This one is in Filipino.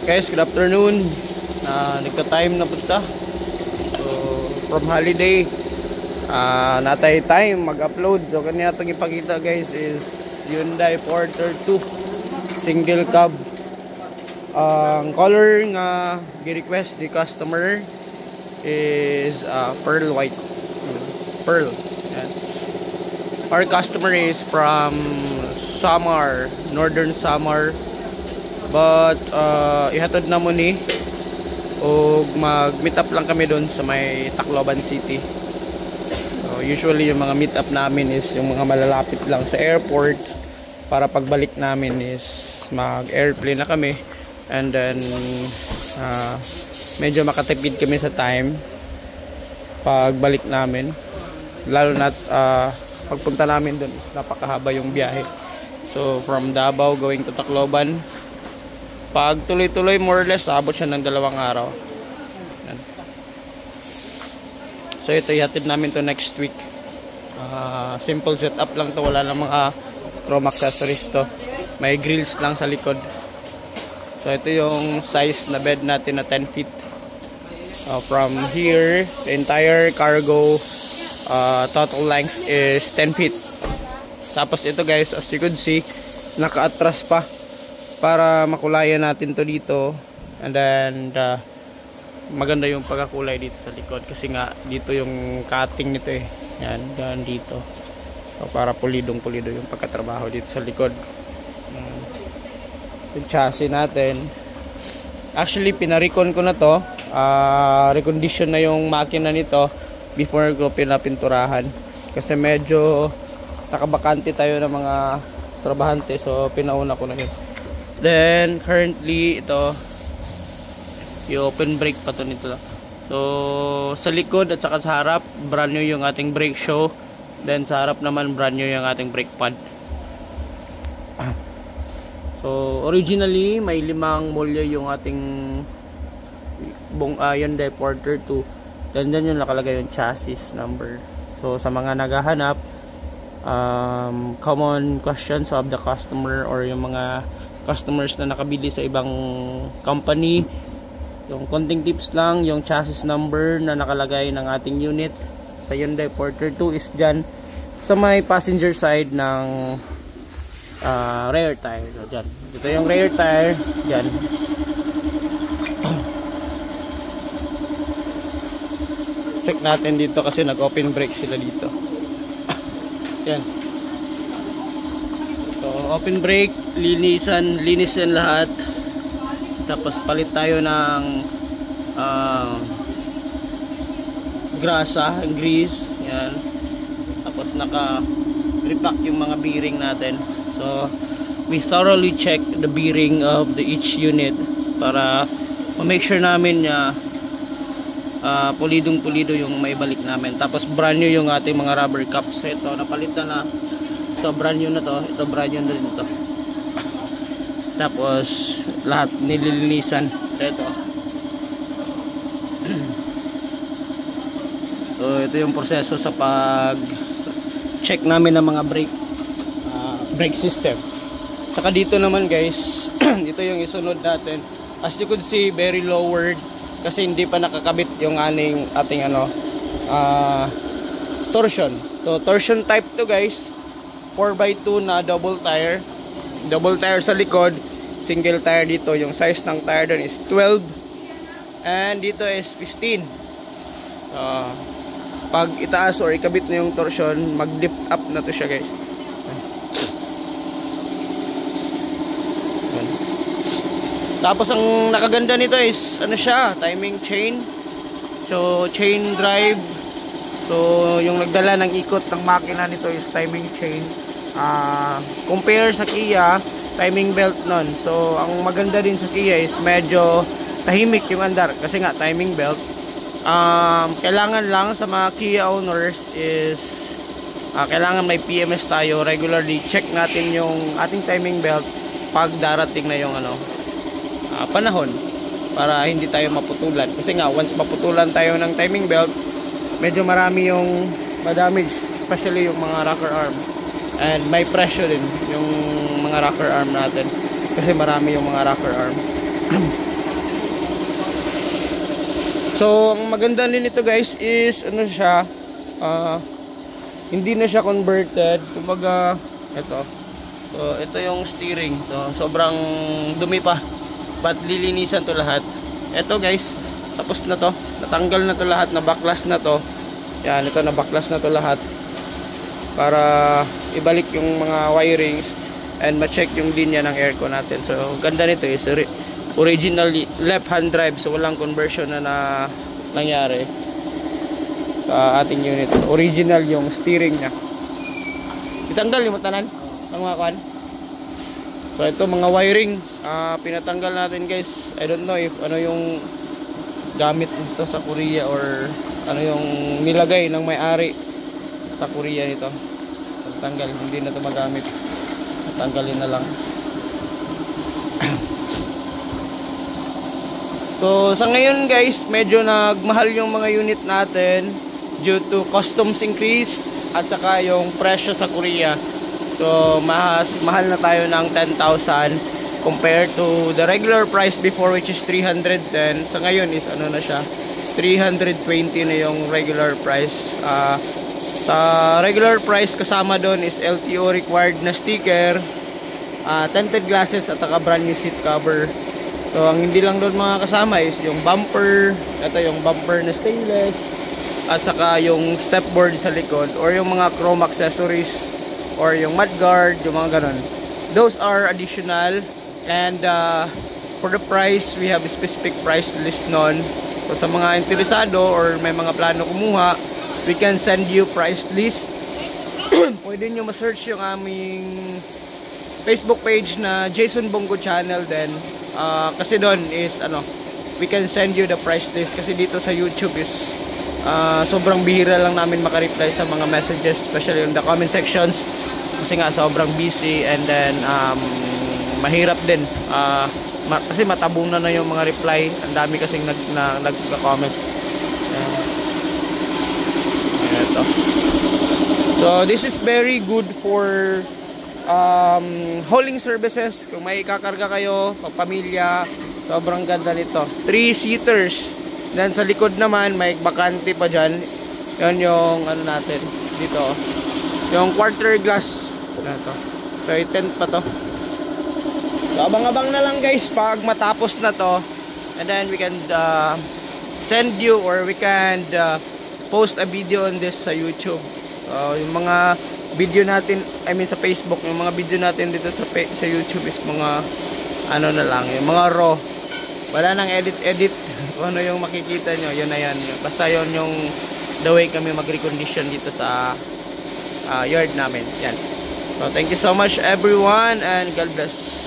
Guys, good afternoon. Nagka-time na punta. So, from holiday, natay time mag-upload. So, kanya itong ipakita guys is Hyundai Porter 2 single cab. Ang color nga gi-request the customer is pearl white. Pearl. Yan. Our customer is from Samar, Northern Samar. But ihatod na mo ni o mag-meet up lang kami doon sa may Tacloban City. So usually yung mga meet up namin is yung mga malalapit lang sa airport, para pagbalik namin is mag-airplane na kami, and then medyo makatipid kami sa time pagbalik namin, lalo na pagpunta namin doon is napakahaba yung biyahe. So from Davao going to Tacloban, pag tuloy-tuloy more or less abot siya ng 2 araw. Yan. So ito ihatid namin to next week. Simple setup lang to, wala lang mga chrome accessories to. May grills lang sa likod. So ito yung size na bed natin na 10 feet. From here, the entire cargo total length is 10 feet. Tapos ito guys, as you could see, naka-atras pa para makulayan natin to dito, and then maganda yung pagkakulay dito sa likod kasi nga dito yung cutting nito eh. Yan, yan dito. So, para pulidong pulido yung pagkatrabaho dito sa likod. Yung chassis natin, actually pinarecon ko na to. Recondition na yung makina nito before ko pinapinturahan kasi medyo nakabakante tayo ng mga trabahante, so pinauna ko na yun. Then currently ito yung open brake pa to nito. So sa likod at saka sa harap brand new yung ating brake show, then sa harap naman brand new yung ating brake pad. So originally may 5 molyo yung ating Hyundai Porter 2, then yung nakalagay yung chassis number. So sa mga naghahanap, common questions of the customer or yung mga customers na nakabili sa ibang company, yung konting tips lang, yung chassis number na nakalagay ng ating unit sa Hyundai Porter 2 is dyan sa may passenger side ng rear tire. So, dyan. Ito yung rear tire dyan. Check natin dito kasi nag-open brake sila dito. Yan. So open brake, linis yan lahat. Tapos palit tayo ng grasa, grease. Yan. Tapos naka-repack yung mga bearing natin. So we thoroughly check the bearing of each unit para ma-make sure namin na pulidong pulido yung maibalik namin. Tapos brand new yung ating mga rubber cups. So ito napalitan na. Ito brand new na to. Ito brand new na rin to. Tapos lahat nililinisan. Ito. So ito yung proseso sa pag check namin ng mga brake system. Saka dito naman guys, dito yung isunod natin. As you could see, very lowered kasi hindi pa nakakabit yung ating torsion. So torsion type to guys, 4x2 na double tire sa likod, single tire dito. Yung size ng tire doon is 12 and dito is 15. Pag itaas or ikabit na yung torsion, mag-lift up na to siya guys. Tapos ang nakaganda nito is ano siya, timing chain. So chain drive. So yung nagdala ng ikot ng makina nito is timing chain. Compare sa Kia, timing belt nun. So ang maganda din sa Kia is medyo tahimik yung andar kasi nga timing belt. Kailangan lang sa mga Kia owners is kailangan may PMS tayo. Regularly check natin yung ating timing belt pag darating na yung panahon, para hindi tayo maputulan. Kasi nga once maputulan tayo ng timing belt, medyo marami yung madamage, especially yung mga rocker arm, and may pressure din yung mga rocker arm natin kasi marami yung mga rocker arm. So ang maganda din nito guys is ano siya, hindi na siya converted, kumbaga ito. So ito yung steering. So sobrang dumi pa, but lilinisan to lahat. Ito guys, tapos na to, natanggal na to lahat, na backlash na to. Yan, ito na backlash na to lahat para ibalik yung mga wirings and ma-check yung linya ng aircon natin. So ganda nito is original left hand drive, so walang conversion na nangyari sa ating unit. So, original yung steering nya. Itanggal yung matanan ang mga kan. So ito mga wiring, pinatanggal natin guys. I don't know if ano yung gamit nito sa Korea or ano yung nilagay ng may-ari sa Korea nito. Tanggal, hindi na ito magamit. Tanggalin na lang. So sa ngayon guys, medyo nagmahal yung mga unit natin due to customs increase at saka yung presyo sa Korea. So mas mahal na tayo ng 10,000 compared to the regular price before, which is 310. Sa ngayon is ano na siya, 320 na yung regular price. Sa regular price kasama doon is LTO required na sticker, tinted glasses at saka brand new seat cover. So ang hindi lang doon mga kasama is yung bumper, ito yung bumper na stainless, at saka yung step board sa likod, or yung mga chrome accessories, or yung mudguard, yung mga ganon. Those are additional, and for the price, we have a specific price list nun. So sa mga interesado or may mga plano kumuha, we can send you price list. Pwede nyo ma-search yung aming Facebook page na Jason Bongo Channel din. Kasi doon is ano, we can send you the price list. Kasi dito sa YouTube is sobrang bihira lang namin makareply sa mga messages, especially in the comment sections. Kasi nga sobrang busy, and then mahirap din. Kasi matabunan na yung mga reply. Ang dami kasing nagka-comments. Ito. So this is very good for hauling services. Kung may kakarga kayo, pamilya, sobrang ganda nito. 3-seaters. Then sa likod naman may bakante pa dyan. Yan yung ano natin dito, yung quarter glass. Ito. So i-tent pa to. So abang-abang na lang guys pag matapos na to, and then we can send you, or we can post a video on this sa YouTube. Yung mga video natin, I mean sa Facebook, yung mga video natin dito sa YouTube is mga ano na lang, yung mga raw. Wala nang edit. Kung ano yung makikita nyo, yun na yan. Basta yun yung the way kami mag-recondition dito sa yard namin. Yan. So thank you so much everyone, and God bless.